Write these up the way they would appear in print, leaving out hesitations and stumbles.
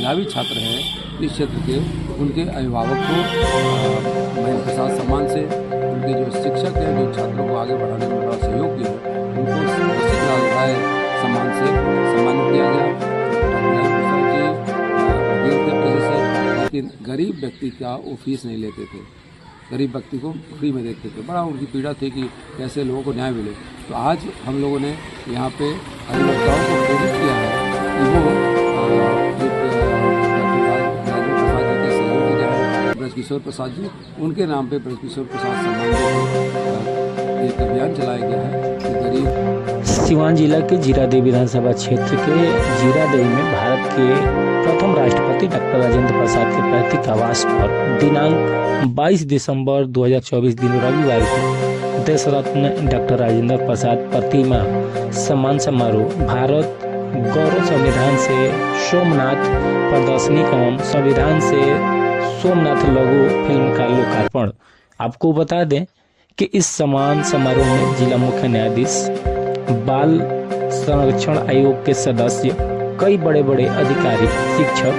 मेधावी छात्र हैं इस क्षेत्र के, उनके अभिभावक को महेंद्र प्रसाद सम्मान से, उनके जो शिक्षक हैं जो छात्रों को आगे बढ़ाने में बड़ा सहयोग किया है, उनको रसिक लाल राय सम्मान से सम्मानित किया गया। डॉक्टर राजेंद्र प्रसाद जी वकील थे पेशे से, लेकिन गरीब व्यक्ति का वो फीस नहीं लेते थे, गरीब व्यक्ति को फ्री में देते थे। बड़ा उनकी पीड़ा थी कि कैसे लोगों को न्याय मिले। तो आज हम लोगों ने यहाँ पे अधिवक्ताओं को प्रेरित किया है कि वो ब्रजकिशोर प्रसाद जी, उनके नाम पे ब्रजकिशोर प्रसाद सम्मान एक अभियान चलाया गया है कि गरीब। सिवान जिला के जीरादेवी विधानसभा क्षेत्र के जीरादेवी में भारत के प्रथम राष्ट्रपति डॉक्टर राजेंद्र प्रसाद के पैतृक आवास पर दिनांक 22 दिसंबर 2024 दिन रविवार को देश रत्न डॉक्टर राजेंद्र प्रसाद प्रतिमा सम्मान समारोह, भारत गौरव संविधान से सोमनाथ प्रदर्शनी एवं संविधान से सोमनाथ लघु फिल्म का लोकार्पण। आपको बता दें कि इस सम्मान समारोह में जिला मुख्य न्यायाधीश, बाल संरक्षण आयोग के सदस्य, कई बड़े बड़े अधिकारी, शिक्षक,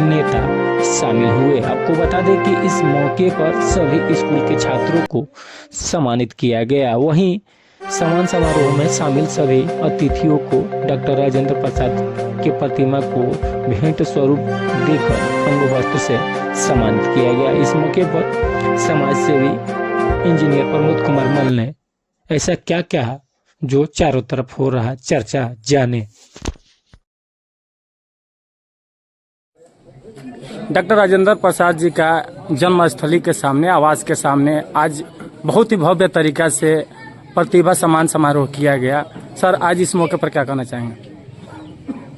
नेता शामिल हुए। आपको बता दें कि इस मौके पर सभी स्कूल के छात्रों को सम्मानित किया गया। वहीं सम्मान समारोह में शामिल सभी अतिथियों को डॉक्टर राजेंद्र प्रसाद के प्रतिमा को भेंट स्वरूप देकर अंगवस्त्र से सम्मानित किया गया। इस मौके पर समाज सेवी इंजीनियर प्रमोद कुमार मल ने ऐसा क्या कहा जो चारों तरफ हो रहा चर्चा जाने। डॉक्टर राजेंद्र प्रसाद जी का जन्मस्थली के सामने, आवास के सामने आज बहुत ही भव्य तरीका से प्रतिभा सम्मान समारोह किया गया। सर, आज इस मौके पर क्या कहना चाहेंगे?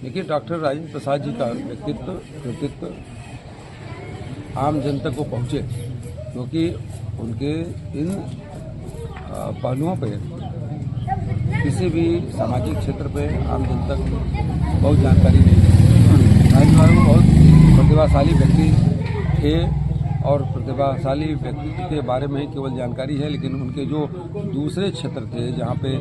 देखिए, डॉक्टर राजेंद्र प्रसाद जी का व्यक्तित्व आम जनता को पहुँचे, क्योंकि उनके इन पहलुओं पे किसी भी सामाजिक क्षेत्र पे आम जनता को बहुत जानकारी नहीं है। राजेंद्र बहुत प्रतिभाशाली व्यक्ति थे और प्रतिभाशाली व्यक्तित्व के बारे में ही केवल जानकारी है, लेकिन उनके जो दूसरे क्षेत्र थे जहाँ पे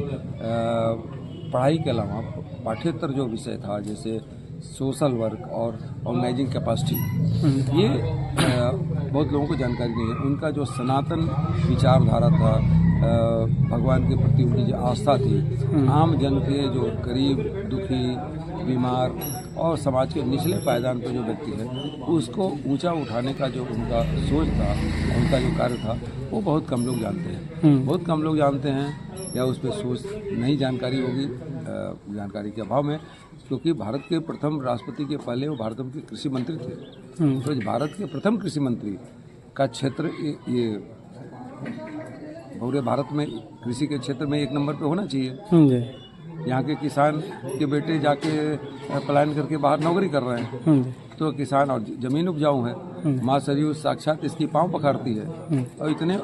पढ़ाई के अलावा पाठ्येतर जो विषय था, जैसे सोशल वर्क और ऑर्गेनाइजिंग कैपेसिटी, ये बहुत लोगों को जानकारी नहीं है। उनका जो सनातन विचारधारा था, भगवान के प्रति उनकी जो आस्था थी, आम जन के जो गरीब, दुखी, बीमार और समाज के निचले पायदान पर जो व्यक्ति है, उसको ऊंचा उठाने का जो उनका सोच था, उनका जो कार्य था, वो बहुत कम लोग जानते हैं। बहुत कम लोग जानते हैं, या उस पर सोच नहीं जानकारी होगी, जानकारी के अभाव में, क्योंकि भारत के प्रथम राष्ट्रपति के पहले वो भारत के कृषि मंत्री थे। तो भारत के प्रथम कृषि मंत्री का क्षेत्र ये पूरे भारत में कृषि के क्षेत्र में 1 नंबर पे होना चाहिए। यहाँ के किसान के बेटे जाके पलायन करके बाहर नौकरी कर रहे हैं, तो किसान और जमीन उपजाऊ है, माँ सरयू साक्षात इसकी पांव पखारती है, और इतने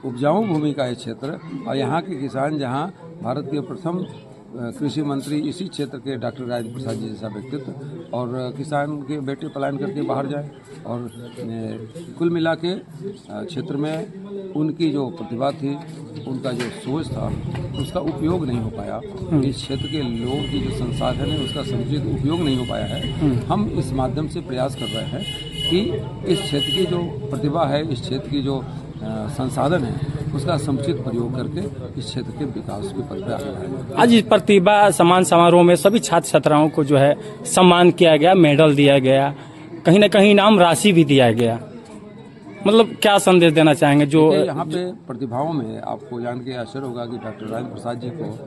उपजाऊ भूमि का है क्षेत्र, और यहाँ के किसान, जहाँ भारत के प्रथम कृषि मंत्री इसी क्षेत्र के डॉक्टर राजेंद्र प्रसाद जी जैसा व्यक्तित्व, और किसान के बेटे पलायन करके बाहर जाए, और कुल मिला के क्षेत्र में उनकी जो प्रतिभा थी, उनका जो सोच था, उसका उपयोग नहीं हो पाया। इस क्षेत्र के लोगों की जो संसाधन है, उसका समुचित उपयोग नहीं हो पाया है। हम इस माध्यम से प्रयास कर रहे हैं कि इस क्षेत्र की जो प्रतिभा है, इस क्षेत्र की जो संसाधन है, उसका समुचित प्रयोग करके इस क्षेत्र के विकास के पथ पे आगे बढ़ाएं। आज इस प्रतिभा सम्मान समारोह में सभी छात्र छात्राओं को जो है सम्मान किया गया, मेडल दिया गया, कहीं न कहीं इनाम राशि भी दिया गया। मतलब क्या संदेश देना चाहेंगे? जो यहाँ पे प्रतिभाओं में आपको जान के आश्चर्य होगा कि डॉक्टर राजेंद्र प्रसाद जी को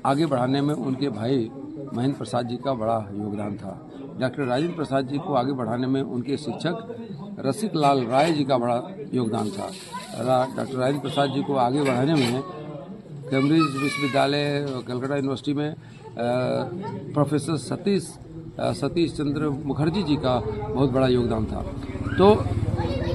आगे बढ़ाने में उनके भाई महेंद्र प्रसाद जी का बड़ा योगदान था। डॉक्टर राजेंद्र प्रसाद जी को आगे बढ़ाने में उनके शिक्षक रसिक लाल राय जी का बड़ा योगदान था। डॉक्टर राजेंद्र प्रसाद जी को आगे बढ़ाने में कैम्ब्रिज विश्वविद्यालय, कलकत्ता यूनिवर्सिटी में प्रोफेसर सतीश चंद्र मुखर्जी जी का बहुत बड़ा योगदान था। तो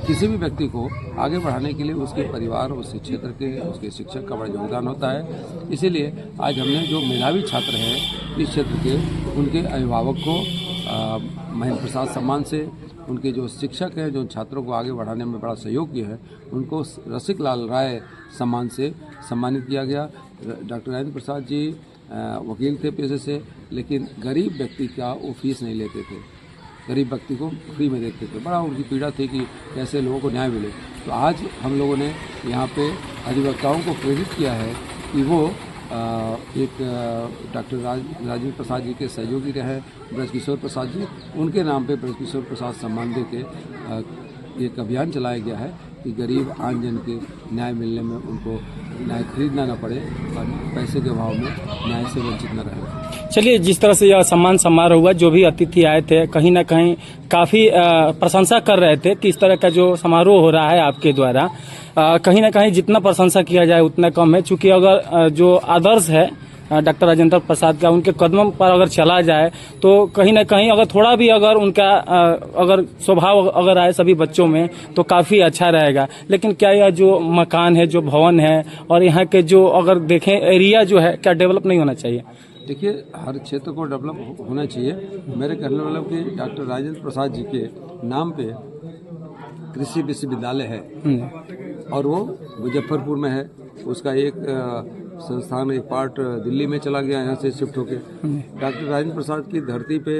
किसी भी व्यक्ति को आगे बढ़ाने के लिए उसके परिवार, उसके क्षेत्र के, उसके शिक्षक का बड़ा योगदान होता है। इसीलिए आज हमने जो मेधावी छात्र हैं इस क्षेत्र के, उनके अभिभावक को महेंद्र प्रसाद सम्मान से, उनके जो शिक्षक हैं जो छात्रों को आगे बढ़ाने में बड़ा सहयोग किया है, उनको रसिक लाल राय सम्मान से सम्मानित किया गया। डॉक्टर राजेंद्र प्रसाद जी वकील थे पेशे से, लेकिन गरीब व्यक्ति का वो फीस नहीं लेते थे, गरीब व्यक्ति को फ्री में देखते थे। बड़ा उनकी पीड़ा थी कि कैसे लोगों को न्याय मिले। तो आज हम लोगों ने यहाँ पे अधिवक्ताओं को प्रेरित किया है कि वो एक डॉक्टर राजेंद्र प्रसाद जी के सहयोगी रहे ब्रजकिशोर प्रसाद जी, उनके नाम पे ब्रजकिशोर प्रसाद सम्मान दे के एक अभियान चलाया गया है कि गरीब आमजन के न्याय मिलने में उनको न्याय खरीदना न पड़े और पैसे के अभाव में न्याय से वंचित न रहे। चलिए, जिस तरह से यह सम्मान समारोह हुआ, जो भी अतिथि आए थे कहीं ना कहीं काफ़ी प्रशंसा कर रहे थे कि इस तरह का जो समारोह हो रहा है आपके द्वारा, कहीं ना कहीं जितना प्रशंसा किया जाए उतना कम है। चूँकि अगर जो आदर्श है डॉक्टर राजेंद्र प्रसाद का, उनके कदमों पर अगर चला जाए तो कहीं ना कहीं अगर थोड़ा भी अगर उनका अगर स्वभाव अगर आए सभी बच्चों में तो काफ़ी अच्छा रहेगा। लेकिन क्या यह जो मकान है, जो भवन है और यहाँ के जो अगर देखें एरिया जो है, क्या डेवलप नहीं होना चाहिए? देखिए, हर क्षेत्र को डेवलप होना चाहिए। मेरे कहने मतलब कि डॉक्टर राजेंद्र प्रसाद जी के नाम पे कृषि विश्वविद्यालय है और वो मुजफ्फरपुर में है। उसका एक संस्थान, एक पार्ट दिल्ली में चला गया, यहाँ से शिफ्ट होके। डॉक्टर राजेंद्र प्रसाद की धरती पे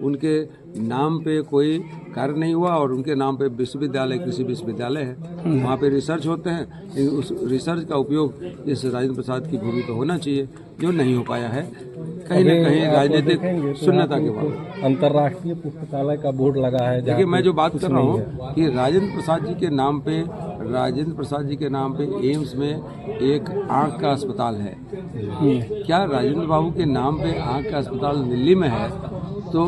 उनके नाम पे कोई कार्य नहीं हुआ और उनके नाम पे विश्वविद्यालय, कृषि विश्वविद्यालय है। वहाँ पे रिसर्च होते हैं, लेकिन उस रिसर्च का उपयोग इस राजेंद्र प्रसाद की भूमि पे होना चाहिए, जो नहीं हो पाया है कहीं न कहीं राजनीतिक शून्यता के बाद। अंतर्राष्ट्रीय पुस्तकालय का बोर्ड लगा है। देखिए, मैं जो बात कर रहा हूँ कि राजेंद्र प्रसाद जी के नाम पे एम्स में एक आँख का अस्पताल है। क्या राजेंद्र बाबू के नाम पे आँख का अस्पताल दिल्ली में है तो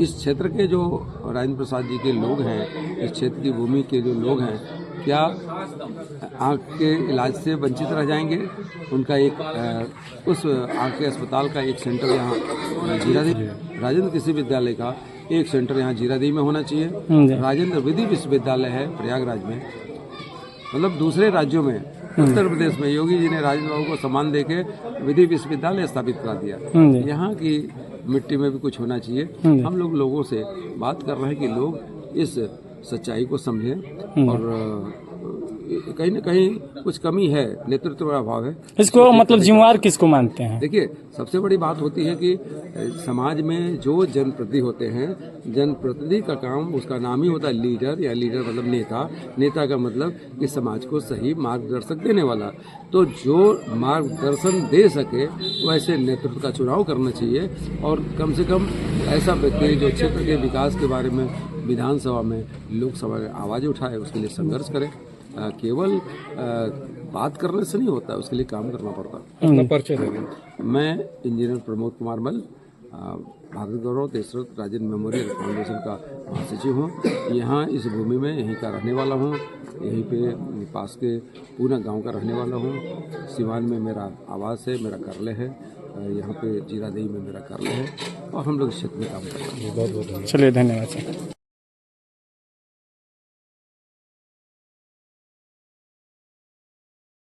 इस क्षेत्र के जो राजेंद्र प्रसाद जी के लोग हैं, इस क्षेत्र की भूमि के जो लोग हैं, क्या आँख के इलाज से वंचित रह जाएंगे? उनका एक उस आँख के अस्पताल का एक सेंटर यहाँ जीरादेवी, राजेंद्र कृषि विद्यालय का एक सेंटर यहाँ जीरादेवी में होना चाहिए। राजेंद्र विधि विश्वविद्यालय है प्रयागराज में। मतलब दूसरे राज्यों में, उत्तर प्रदेश में योगी जी ने राजेंद्र बाबू को सम्मान देके विधि विश्वविद्यालय स्थापित करा दिया। यहाँ की मिट्टी में भी कुछ होना चाहिए। हम लोगों से बात कर रहे हैं कि लोग इस सच्चाई को समझें और कहीं न कहीं कुछ कमी है, नेतृत्व का अभाव है। इसको मतलब जिम्मेवार किसको मानते हैं? देखिए, सबसे बड़ी बात होती है कि समाज में जो जनप्रतिनिधि होते हैं, जनप्रतिनिधि का काम, उसका नाम ही होता है लीडर, या लीडर मतलब नेता। नेता का मतलब कि समाज को सही मार्गदर्शक देने वाला। तो जो मार्गदर्शन दे सके वैसे नेतृत्व का चुनाव करना चाहिए और कम से कम ऐसा व्यक्ति जो क्षेत्र के विकास के बारे में विधानसभा में, लोकसभा में आवाज़ उठाए, उसके लिए संघर्ष करे। केवल बात करने से नहीं होता, उसके लिए काम करना पड़ता। अपना परिचय देंगे। मैं इंजीनियर प्रमोद कुमार मल, भारत गौरव देशरथ राजेंद्र मेमोरियल फाउंडेशन का महासचिव हूँ। यहाँ इस भूमि में यहीं का रहने वाला हूँ। यहीं पे पास के पूना गांव का रहने वाला हूँ। सिवान में मेरा आवास है, मेरा कार्यालय है। यहाँ पे जीरादेवी में मेरा कार्यालय है और हम लोग इस क्षेत्र में काम कर रहे हैं। चलिए, धन्यवाद सर।